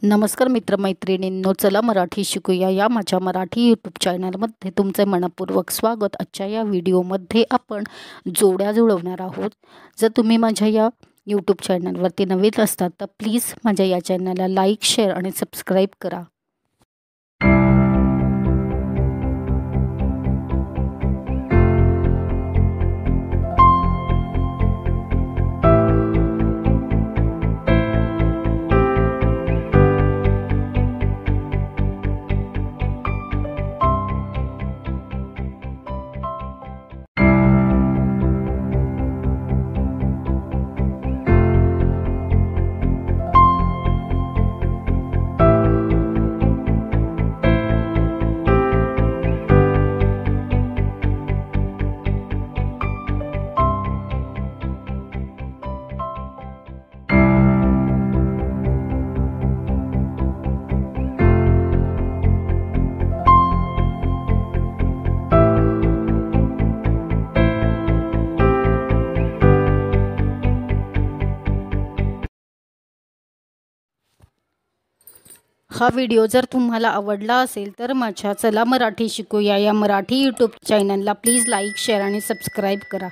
नमस्कार मित्रमैत्रिणींनो, चला मराठी शिकूया या माझ्या मराठी यूट्यूब चॅनलमध्ये तुमचे मनपूर्वक स्वागत। आजच्या या व्हिडिओमध्ये आपण जोड्या जुळवणार आहोत। जर तुम्ही माझ्या या यूट्यूब चॅनलवरती नवीन असतात तर प्लीज माझ्या या चॅनलला लाईक, शेअर आणि सबस्क्राईब करा। हा व्हिडिओ जर तुम्हाला आवडला असेल तर माझ्या चला मराठी शिकूया या मराठी यूट्यूब चॅनलला प्लीज लाईक, शेअर आणि सबस्क्राईब करा।